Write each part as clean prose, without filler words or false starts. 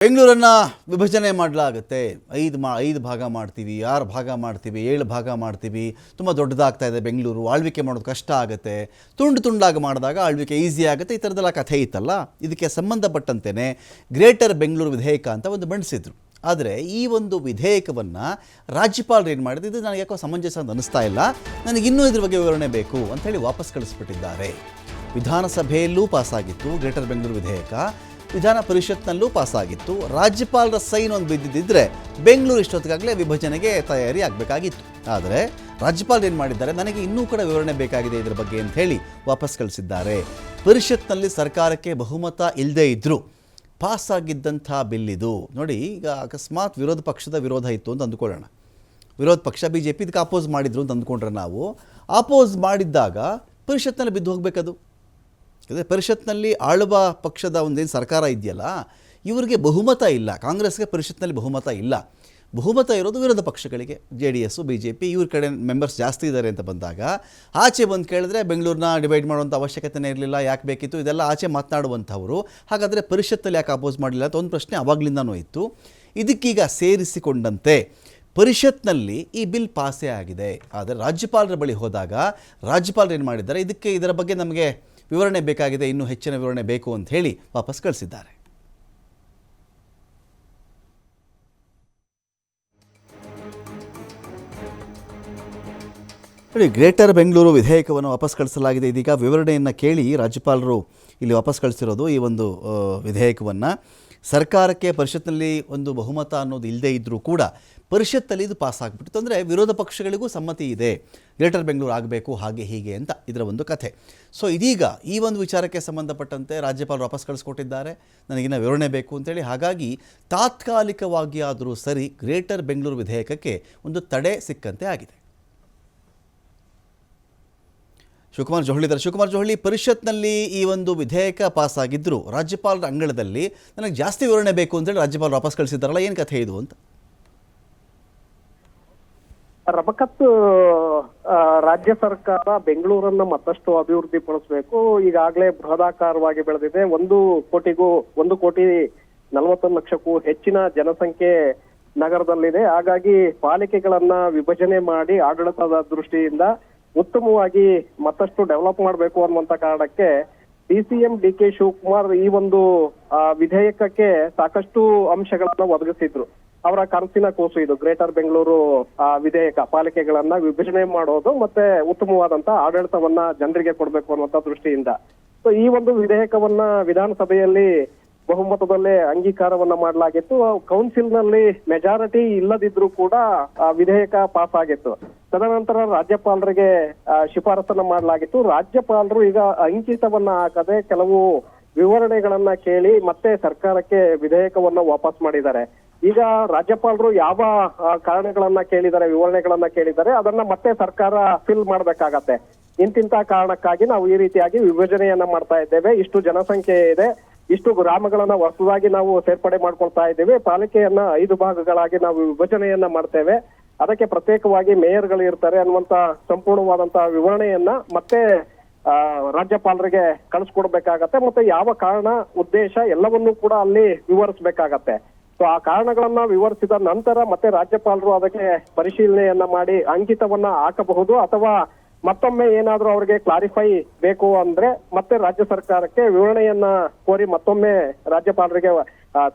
ಬೆಂಗಳೂರನ್ನು ವಿಭಜನೆ ಮಾಡಲಾಗುತ್ತೆ. ಐದು ಭಾಗ ಮಾಡ್ತೀವಿ, 6 ಭಾಗ ಮಾಡ್ತೀವಿ, 7 ಭಾಗ ಮಾಡ್ತೀವಿ. ತುಂಬ ದೊಡ್ಡದಾಗ್ತಾ ಇದೆ ಬೆಂಗಳೂರು, ಆಳ್ವಿಕೆ ಮಾಡೋದು ಕಷ್ಟ ಆಗುತ್ತೆ. ತುಂಡಾಗಿ ಮಾಡಿದಾಗ ಆಳ್ವಿಕೆ ಈಸಿ ಆಗುತ್ತೆ. ಈ ಥರದ್ದೆಲ್ಲ ಕಥೆ ಇತ್ತಲ್ಲ. ಇದಕ್ಕೆ ಸಂಬಂಧಪಟ್ಟಂತೆಯೇ ಗ್ರೇಟರ್ ಬೆಂಗಳೂರು ವಿಧೇಯಕ ಅಂತ ಒಂದು ಮಂಡಿಸಿದ್ರು. ಆದರೆ ಈ ಒಂದು ವಿಧೇಯಕವನ್ನು ರಾಜ್ಯಪಾಲರು ಏನು ಮಾಡಿದ್ರು, ಇದು ನನಗೆ ಯಾಕೋ ಸಮಂಜಸ ಅಂತ ಅನ್ನಿಸ್ತಾ ಇಲ್ಲ, ನನಗಿನ್ನೂ ಇದ್ರ ಬಗ್ಗೆ ವಿವರಣೆ ಬೇಕು ಅಂಥೇಳಿ ವಾಪಸ್ ಕಳಿಸ್ಬಿಟ್ಟಿದ್ದಾರೆ. ವಿಧಾನಸಭೆಯಲ್ಲೂ ಪಾಸಾಗಿತ್ತು ಗ್ರೇಟರ್ ಬೆಂಗಳೂರು ವಿಧೇಯಕ, ವಿಧಾನ ಪರಿಷತ್ನಲ್ಲೂ ಪಾಸಾಗಿತ್ತು. ರಾಜ್ಯಪಾಲರ ಸೈನ್ ಒಂದು ಬಿದ್ದಿದ್ದರೆ ಬೆಂಗಳೂರು ಇಷ್ಟೊತ್ತಿಗಾಗಲೇ ವಿಭಜನೆಗೆ ತಯಾರಿ ಆಗಬೇಕಾಗಿತ್ತು. ಆದರೆ ರಾಜ್ಯಪಾಲರು ಏನು ಮಾಡಿದ್ದಾರೆ, ನನಗೆ ಇನ್ನೂ ಕೂಡ ವಿವರಣೆ ಬೇಕಾಗಿದೆ ಇದರ ಬಗ್ಗೆ ಅಂತ ಹೇಳಿ ವಾಪಸ್ ಕಳಿಸಿದ್ದಾರೆ. ಪರಿಷತ್ನಲ್ಲಿ ಸರ್ಕಾರಕ್ಕೆ ಬಹುಮತ ಇಲ್ಲದೇ ಇದ್ದರೂ ಪಾಸಾಗಿದ್ದಂಥ ಬಿಲ್ ಇದು ನೋಡಿ. ಈಗ ಅಕಸ್ಮಾತ್ ವಿರೋಧ ಪಕ್ಷದ ವಿರೋಧ ಇತ್ತು ಅಂತ ಅಂದ್ಕೊಳ್ಳೋಣ, ವಿರೋಧ ಪಕ್ಷ BJP ಇದಕ್ಕೆ ಅಪೋಸ್ ಮಾಡಿದ್ರು ಅಂತ ಅಂದ್ಕೊಂಡ್ರೆ, ನಾವು ಅಪೋಸ್ ಮಾಡಿದ್ದಾಗ ಪರಿಷತ್ನಲ್ಲಿ ಬಿದ್ದು ಹೋಗಬೇಕದು. ಅದೇ ಪರಿಷತ್ನಲ್ಲಿ ಆಳುವ ಪಕ್ಷದ ಒಂದೇನು ಸರ್ಕಾರ ಇದೆಯಲ್ಲ, ಇವರಿಗೆ ಬಹುಮತ ಇಲ್ಲ. ಕಾಂಗ್ರೆಸ್ಗೆ ಪರಿಷತ್ನಲ್ಲಿ ಬಹುಮತ ಇಲ್ಲ. ಬಹುಮತ ಇರೋದು ವಿರೋಧ ಪಕ್ಷಗಳಿಗೆ, JDS, BJP ಇವ್ರ ಕಡೆ ಮೆಂಬರ್ಸ್ ಜಾಸ್ತಿ ಇದ್ದಾರೆ ಅಂತ ಬಂದಾಗ ಆಚೆ ಬಂದು ಕೇಳಿದ್ರೆ ಬೆಂಗಳೂರನ್ನ ಡಿವೈಡ್ ಮಾಡುವಂಥ ಅವಶ್ಯಕತೆನೇ ಇರಲಿಲ್ಲ, ಯಾಕೆ ಬೇಕಿತ್ತು, ಇದೆಲ್ಲ ಆಚೆ ಮಾತನಾಡುವಂಥವರು. ಹಾಗಾದರೆ ಪರಿಷತ್ತಲ್ಲಿ ಯಾಕೆ ಅಪೋಸ್ ಮಾಡಲಿಲ್ಲ ಅಂತ ಒಂದು ಪ್ರಶ್ನೆ ಆವಾಗಲಿಂದನೂ ಇತ್ತು. ಇದಕ್ಕೀಗ ಸೇರಿಸಿಕೊಂಡಂತೆ ಪರಿಷತ್ನಲ್ಲಿ ಈ ಬಿಲ್ ಪಾಸೇ ಆಗಿದೆ. ಆದರೆ ರಾಜ್ಯಪಾಲರ ಬಳಿ ಹೋದಾಗ ರಾಜ್ಯಪಾಲರು ಏನು ಮಾಡಿದ್ದಾರೆ, ಇದರ ಬಗ್ಗೆ ನಮಗೆ ವಿವರಣೆ ಬೇಕಾಗಿದೆ, ಇನ್ನೂ ಹೆಚ್ಚಿನ ವಿವರಣೆ ಬೇಕು ಅಂತ ಹೇಳಿ ವಾಪಸ್ ಕಳಿಸಿದ್ದಾರೆ. ನೋಡಿ, ಗ್ರೇಟರ್ ಬೆಂಗಳೂರು ವಿಧೇಯಕವನ್ನು ವಾಪಸ್ ಕಳಿಸಲಾಗಿದೆ. ಇದೀಗ ವಿವರಣೆಯನ್ನು ಕೇಳಿ ರಾಜ್ಯಪಾಲರು ಇಲ್ಲಿ ವಾಪಸ್ ಕಳಿಸಿರೋದು ಈ ಒಂದು ವಿಧೇಯಕವನ್ನು. ಸರ್ಕಾರಕ್ಕೆ ಪರಿಷತ್ನಲ್ಲಿ ಒಂದು ಬಹುಮತ ಅನ್ನೋದು ಇಲ್ಲದೇ ಇದ್ದರೂ ಕೂಡ ಪರಿಷತ್ತಲ್ಲಿ ಇದು ಪಾಸ್ ಆಗಿಬಿಟ್ಟಿತ್ತು. ಅಂದರೆ ವಿರೋಧ ಪಕ್ಷಗಳಿಗೂ ಸಮ್ಮತಿ ಇದೆ, ಗ್ರೇಟರ್ ಬೆಂಗಳೂರು ಆಗಬೇಕು, ಹಾಗೆ ಹೀಗೆ ಅಂತ ಇದರ ಒಂದು ಕಥೆ. ಸೊ ಇದೀಗ ಈ ಒಂದು ವಿಚಾರಕ್ಕೆ ಸಂಬಂಧಪಟ್ಟಂತೆ ರಾಜ್ಯಪಾಲರು ವಾಪಸ್ ಕಳಿಸ್ಕೊಟ್ಟಿದ್ದಾರೆ, ನನಗಿನ್ನ ವಿವರಣೆ ಬೇಕು ಅಂತೇಳಿ. ಹಾಗಾಗಿ ತಾತ್ಕಾಲಿಕವಾಗಿ ಆದರೂ ಸರಿ ಗ್ರೇಟರ್ ಬೆಂಗಳೂರು ವಿಧೇಯಕಕ್ಕೆ ಒಂದು ತಡೆ ಸಿಕ್ಕಂತೆ ಆಗಿದೆ. ಶಿವಕುಮಾರ್ ಜೊಹಳಿ, ಪರಿಷತ್ನಲ್ಲಿ ಈ ಒಂದು ವಿಧೇಯಕ ಪಾಸಾಗಿದ್ದರು, ರಾಜ್ಯಪಾಲರ ಅಂಗಳದಲ್ಲಿ ನನಗೆ ಜಾಸ್ತಿ ವಿವರಣೆ ಬೇಕು ಅಂತೇಳಿ ರಾಜ್ಯಪಾಲರು ವಾಪಸ್ ಕಳಿಸಿದ್ದಾರಲ್ಲ, ಏನು ಕಥೆ ಇದು ಅಂತ? ರಬಕತ್ ರಾಜ್ಯ ಸರ್ಕಾರ ಬೆಂಗಳೂರನ್ನ ಮತ್ತಷ್ಟು ಅಭಿವೃದ್ಧಿ ಪಡಿಸಬೇಕು. ಈಗಾಗಲೇ ಬೃಹದಾಕಾರವಾಗಿ ಬೆಳೆದಿದೆ. 1,40,40,00,000ಕ್ಕೂ ಹೆಚ್ಚಿನ ಜನಸಂಖ್ಯೆ ನಗರದಲ್ಲಿದೆ. ಹಾಗಾಗಿ ಪಾಲಿಕೆಗಳನ್ನ ವಿಭಜನೆ ಮಾಡಿ ಆಡಳಿತದ ದೃಷ್ಟಿಯಿಂದ ಉತ್ತಮವಾಗಿ ಮತ್ತಷ್ಟು ಡೆವಲಪ್ ಮಾಡಬೇಕು ಅನ್ನುವಂತ ಕಾರಣಕ್ಕೆ DCM DK ಶಿವಕುಮಾರ್ ಈ ಒಂದು ವಿಧೇಯಕಕ್ಕೆ ಸಾಕಷ್ಟು ಅಂಶಗಳನ್ನ ಒದಗಿಸಿದ್ರು. ಅವರ ಕನಸಿನ ಕೂಸು ಇದು ಗ್ರೇಟರ್ ಬೆಂಗಳೂರು ವಿಧೇಯಕ. ಪಾಲಿಕೆಗಳನ್ನ ವಿಭಜನೆ ಮಾಡೋದು ಮತ್ತೆ ಉತ್ತಮವಾದಂತ ಆಡಳಿತವನ್ನ ಜನರಿಗೆ ಕೊಡ್ಬೇಕು ಅನ್ನುವಂತ ದೃಷ್ಟಿಯಿಂದ. ಸೊ ಈ ಒಂದು ವಿಧೇಯಕವನ್ನ ವಿಧಾನಸಭೆಯಲ್ಲಿ ಬಹುಮತದಲ್ಲೇ ಅಂಗೀಕಾರವನ್ನ ಮಾಡಲಾಗಿತ್ತು. ಕೌನ್ಸಿಲ್ನಲ್ಲಿ ಮೆಜಾರಿಟಿ ಇಲ್ಲದಿದ್ರೂ ಕೂಡ ವಿಧೇಯಕ ಪಾಸ್ ಆಗಿತ್ತು. ತದನಂತರ ರಾಜ್ಯಪಾಲರಿಗೆ ಶಿಫಾರಸನ್ನ ಮಾಡಲಾಗಿತ್ತು. ರಾಜ್ಯಪಾಲರು ಈಗ ಅಂಕಿತವನ್ನ ಹಾಕದೆ ಕೆಲವು ವಿವರಣೆಗಳನ್ನ ಕೇಳಿ ಮತ್ತೆ ಸರ್ಕಾರಕ್ಕೆ ವಿಧೇಯಕವನ್ನ ವಾಪಸ್ ಮಾಡಿದ್ದಾರೆ. ಈಗ ರಾಜ್ಯಪಾಲರು ಯಾವ ಕಾರಣಗಳನ್ನ ಕೇಳಿದ್ದಾರೆ, ವಿವರಣೆಗಳನ್ನ ಕೇಳಿದ್ದಾರೆ, ಅದನ್ನ ಮತ್ತೆ ಸರ್ಕಾರ ಫಿಲ್ ಮಾಡ್ಬೇಕಾಗತ್ತೆ. ಇಂತಿಂತ ಕಾರಣಕ್ಕಾಗಿ ನಾವು ಈ ರೀತಿಯಾಗಿ ವಿಭಜನೆಯನ್ನ ಮಾಡ್ತಾ ಇದ್ದೇವೆ, ಇಷ್ಟು ಜನಸಂಖ್ಯೆ ಇದೆ, ಇಷ್ಟು ಗ್ರಾಮಗಳನ್ನ ಹೊಸದಾಗಿ ನಾವು ಸೇರ್ಪಡೆ ಮಾಡ್ಕೊಳ್ತಾ ಇದ್ದೇವೆ, ಪಾಲಿಕೆಯನ್ನ 5 ಭಾಗಗಳಾಗಿ ನಾವು ವಿಭಜನೆಯನ್ನ ಮಾಡ್ತೇವೆ, ಅದಕ್ಕೆ ಪ್ರತ್ಯೇಕವಾಗಿ ಮೇಯರ್ಗಳು ಇರ್ತಾರೆ ಅನ್ನುವಂತ ಸಂಪೂರ್ಣವಾದಂತಹ ವಿವರಣೆಯನ್ನ ಮತ್ತೆ ರಾಜ್ಯಪಾಲರಿಗೆ ಕಳಿಸ್ಕೊಡ್ಬೇಕಾಗತ್ತೆ. ಮತ್ತೆ ಯಾವ ಕಾರಣ, ಉದ್ದೇಶ ಎಲ್ಲವನ್ನೂ ಕೂಡ ಅಲ್ಲಿ ವಿವರಿಸಬೇಕಾಗತ್ತೆ. ಸೊ ಆ ಕಾರಣಗಳನ್ನ ವಿವರಿಸಿದ ನಂತರ ಮತ್ತೆ ರಾಜ್ಯಪಾಲರು ಅದಕ್ಕೆ ಪರಿಶೀಲನೆಯನ್ನ ಮಾಡಿ ಅಂಕಿತವನ್ನ ಹಾಕಬಹುದು. ಅಥವಾ ಮತ್ತೊಮ್ಮೆ ಏನಾದ್ರೂ ಅವ್ರಿಗೆ ಕ್ಲಾರಿಫೈ ಬೇಕು ಅಂದ್ರೆ ಮತ್ತೆ ರಾಜ್ಯ ಸರ್ಕಾರಕ್ಕೆ ವಿವರಣೆಯನ್ನ ಕೋರಿ ಮತ್ತೊಮ್ಮೆ ರಾಜ್ಯಪಾಲರಿಗೆ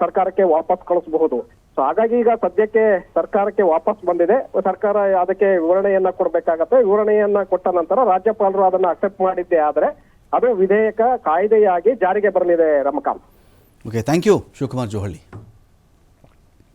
ಸರ್ಕಾರಕ್ಕೆ ವಾಪಸ್ ಕಳಿಸಬಹುದು. ಸೊ ಹಾಗಾಗಿ ಈಗ ಸದ್ಯಕ್ಕೆ ಸರ್ಕಾರಕ್ಕೆ ವಾಪಸ್ ಬಂದಿದೆ. ಸರ್ಕಾರ ಅದಕ್ಕೆ ವಿವರಣೆಯನ್ನ ಕೊಡ್ಬೇಕಾಗತ್ತೆ. ವಿವರಣೆಯನ್ನ ಕೊಟ್ಟ ನಂತರ ರಾಜ್ಯಪಾಲರು ಅದನ್ನ ಅಕ್ಸೆಪ್ಟ್ ಮಾಡಿದ್ದೆ ಆದ್ರೆ ಅದು ವಿಧೇಯಕ ಕಾಯ್ದೆಯಾಗಿ ಜಾರಿಗೆ ಬರಲಿದೆ. Ramakant. Okay, thank you Shivakumar ಜೊಹಳಿ.